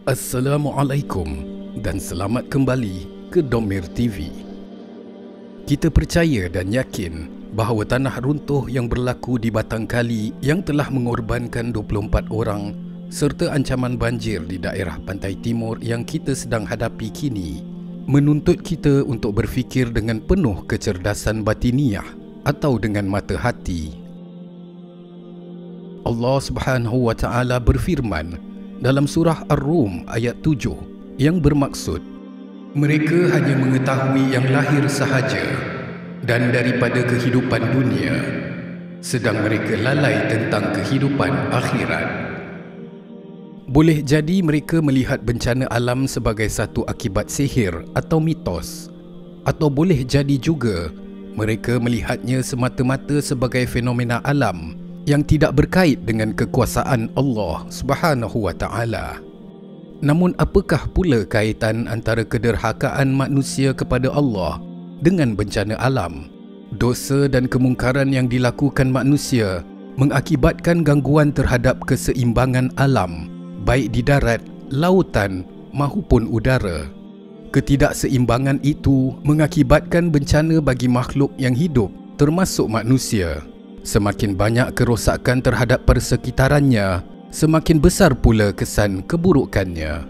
Assalamualaikum dan selamat kembali ke Domir TV. Kita percaya dan yakin bahawa tanah runtuh yang berlaku di Batang Kali yang telah mengorbankan 24 orang serta ancaman banjir di daerah pantai timur yang kita sedang hadapi kini menuntut kita untuk berfikir dengan penuh kecerdasan batiniah atau dengan mata hati. Allah Subhanahu wa Ta'ala berfirman dalam surah Ar-Rum ayat 7 yang bermaksud, mereka hanya mengetahui yang lahir sahaja dan daripada kehidupan dunia, sedang mereka lalai tentang kehidupan akhirat. Boleh jadi mereka melihat bencana alam sebagai satu akibat sihir atau mitos, atau boleh jadi juga mereka melihatnya semata-mata sebagai fenomena alam yang tidak berkait dengan kekuasaan Allah Subhanahu wa Ta'ala. Namun apakah pula kaitan antara kederhakaan manusia kepada Allah dengan bencana alam? Dosa dan kemungkaran yang dilakukan manusia mengakibatkan gangguan terhadap keseimbangan alam, baik di darat, lautan maupun udara. Ketidakseimbangan itu mengakibatkan bencana bagi makhluk yang hidup, termasuk manusia. Semakin banyak kerosakan terhadap persekitarannya, semakin besar pula kesan keburukannya.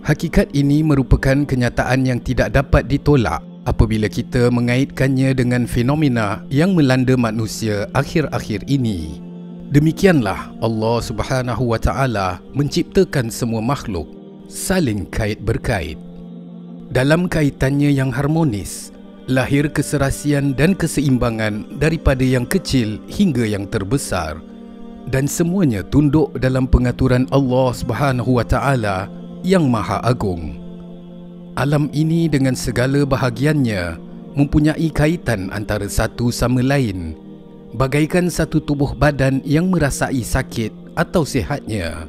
Hakikat ini merupakan kenyataan yang tidak dapat ditolak apabila kita mengaitkannya dengan fenomena yang melanda manusia akhir-akhir ini. Demikianlah Allah Subhanahu wa Ta'ala menciptakan semua makhluk saling kait-berkait. Dalam kaitannya yang harmonis, lahir keserasian dan keseimbangan daripada yang kecil hingga yang terbesar, dan semuanya tunduk dalam pengaturan Allah Subhanahu wa Ta'ala yang Maha Agung. Alam ini dengan segala bahagiannya mempunyai kaitan antara satu sama lain, bagaikan satu tubuh badan yang merasai sakit atau sihatnya.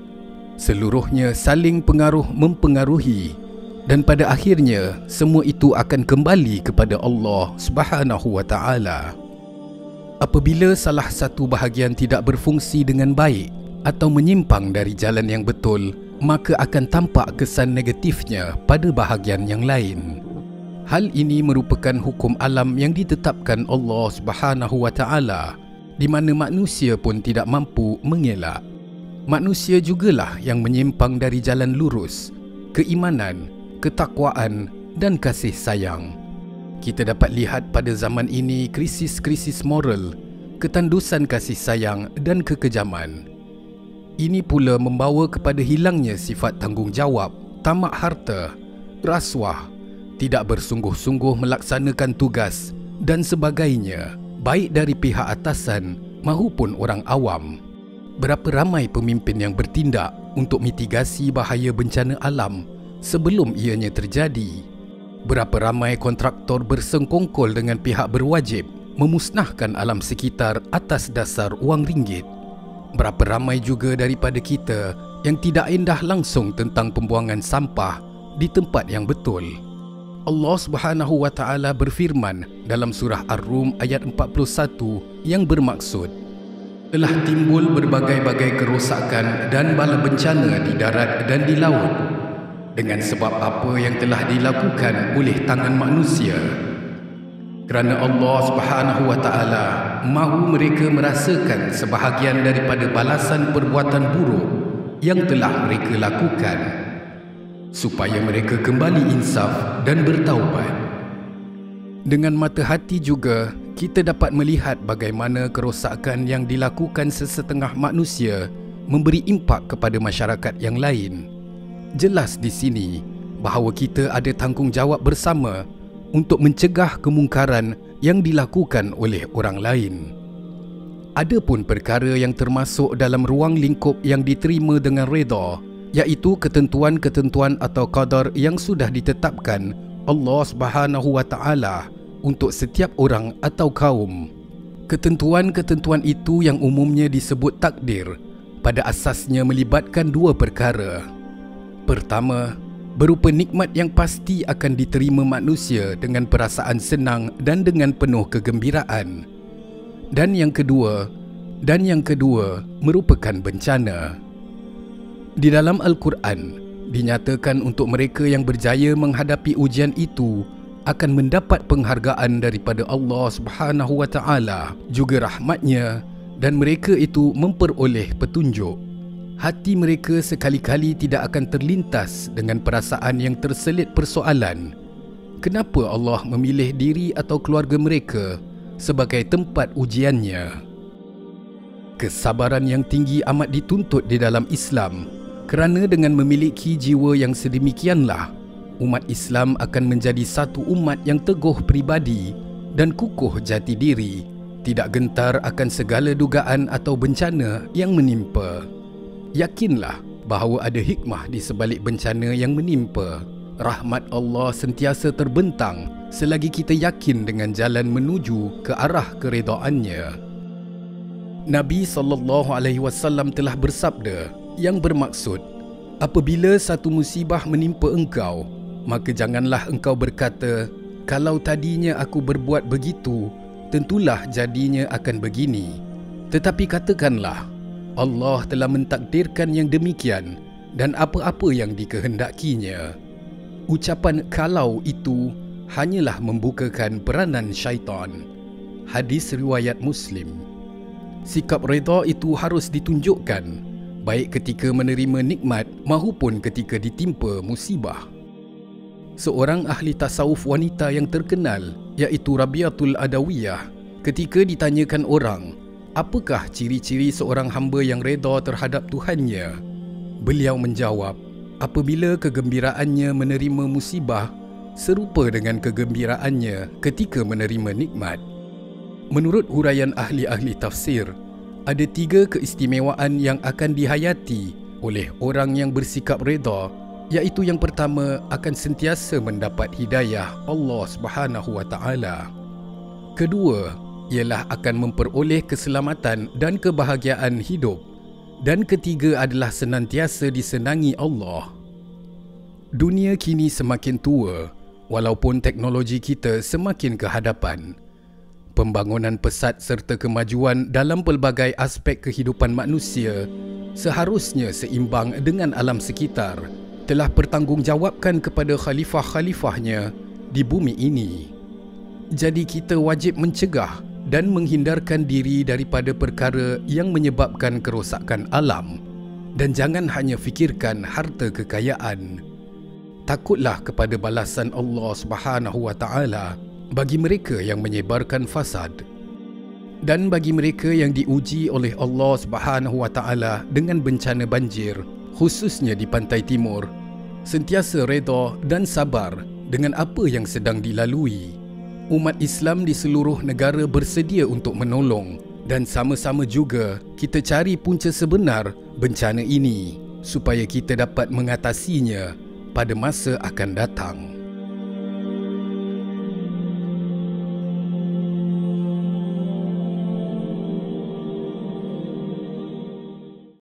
Seluruhnya saling pengaruh-mempengaruhi, dan pada akhirnya semua itu akan kembali kepada Allah Subhanahu wa Ta'ala. Apabila salah satu bahagian tidak berfungsi dengan baik atau menyimpang dari jalan yang betul, maka akan tampak kesan negatifnya pada bahagian yang lain. Hal ini merupakan hukum alam yang ditetapkan Allah Subhanahu wa Ta'ala, di mana manusia pun tidak mampu mengelak. Manusia jugalah yang menyimpang dari jalan lurus, keimanan, ketakwaan dan kasih sayang. Kita dapat lihat pada zaman ini krisis-krisis moral, ketandusan kasih sayang dan kekejaman. Ini pula membawa kepada hilangnya sifat tanggungjawab, tamak harta, rasuah, tidak bersungguh-sungguh melaksanakan tugas dan sebagainya, baik dari pihak atasan maupun orang awam. Berapa ramai pemimpin yang bertindak untuk mitigasi bahaya bencana alam sebelum ianya terjadi? Berapa ramai kontraktor bersengkongkol dengan pihak berwajib memusnahkan alam sekitar atas dasar wang ringgit? Berapa ramai juga daripada kita yang tidak indah langsung tentang pembuangan sampah di tempat yang betul? Allah Subhanahu wa Ta'ala berfirman dalam surah Ar-Rum ayat 41 yang bermaksud, telah timbul berbagai-bagai kerosakan dan bala bencana di darat dan di laut dengan sebab apa yang telah dilakukan oleh tangan manusia. Kerana Allah Subhanahu wa Ta'ala mahu mereka merasakan sebahagian daripada balasan perbuatan buruk yang telah mereka lakukan, supaya mereka kembali insaf dan bertaubat. Dengan mata hati juga kita dapat melihat bagaimana kerosakan yang dilakukan sesetengah manusia memberi impak kepada masyarakat yang lain. Jelas di sini bahawa kita ada tanggungjawab bersama untuk mencegah kemungkaran yang dilakukan oleh orang lain. Adapun perkara yang termasuk dalam ruang lingkup yang diterima dengan redha, iaitu ketentuan-ketentuan atau qadar yang sudah ditetapkan Allah Subhanahu wa Ta'ala untuk setiap orang atau kaum. Ketentuan-ketentuan itu yang umumnya disebut takdir, pada asasnya melibatkan dua perkara. Pertama, berupa nikmat yang pasti akan diterima manusia dengan perasaan senang dan dengan penuh kegembiraan. Dan yang kedua merupakan bencana. Di dalam Al-Quran Dinyatakan untuk mereka yang berjaya menghadapi ujian itu akan mendapat penghargaan daripada Allah Subhanahu wa taala, juga rahmatnya, dan mereka itu memperoleh petunjuk. Hati mereka sekali-kali tidak akan terlintas dengan perasaan yang terselit persoalan. Kenapa Allah memilih diri atau keluarga mereka sebagai tempat ujiannya? Kesabaran yang tinggi amat dituntut di dalam Islam, kerana dengan memiliki jiwa yang sedemikianlah, umat Islam akan menjadi satu umat yang teguh peribadi dan kukuh jati diri, tidak gentar akan segala dugaan atau bencana yang menimpa. Yakinlah bahawa ada hikmah di sebalik bencana yang menimpa. Rahmat Allah sentiasa terbentang selagi kita yakin dengan jalan menuju ke arah keredaannya. Nabi SAW telah bersabda yang bermaksud, apabila satu musibah menimpa engkau, maka janganlah engkau berkata, kalau tadinya aku berbuat begitu, tentulah jadinya akan begini. Tetapi katakanlah, Allah telah mentakdirkan yang demikian dan apa-apa yang dikehendakinya. Ucapan kalau itu hanyalah membukakan peranan syaitan. Hadis riwayat Muslim. Sikap redha itu harus ditunjukkan, baik ketika menerima nikmat maupun ketika ditimpa musibah. Seorang ahli tasawuf wanita yang terkenal, iaitu Rabi'atul Adawiyah, ketika ditanyakan orang, apakah ciri-ciri seorang hamba yang redha terhadap Tuhannya? Beliau menjawab, apabila kegembiraannya menerima musibah serupa dengan kegembiraannya ketika menerima nikmat. Menurut huraian ahli-ahli tafsir, ada 3 keistimewaan yang akan dihayati oleh orang yang bersikap redha, iaitu yang pertama, akan sentiasa mendapat hidayah Allah Subhanahu wa taala. Kedua, ialah akan memperoleh keselamatan dan kebahagiaan hidup. Dan ketiga adalah senantiasa disenangi Allah. Dunia kini semakin tua, walaupun teknologi kita semakin ke hadapan. Pembangunan pesat serta kemajuan dalam pelbagai aspek kehidupan manusia seharusnya seimbang dengan alam sekitar telah bertanggungjawabkan kepada khalifah-khalifahnya di bumi ini. Jadi kita wajib mencegah dan menghindarkan diri daripada perkara yang menyebabkan kerosakan alam, dan jangan hanya fikirkan harta kekayaan. Takutlah kepada balasan Allah Subhanahu wa taala bagi mereka yang menyebarkan fasad, dan bagi mereka yang diuji oleh Allah Subhanahu wa taala dengan bencana banjir, khususnya di pantai timur, sentiasa redha dan sabar dengan apa yang sedang dilalui. Umat Islam di seluruh negara bersedia untuk menolong, dan sama-sama juga kita cari punca sebenar bencana ini supaya kita dapat mengatasinya pada masa akan datang.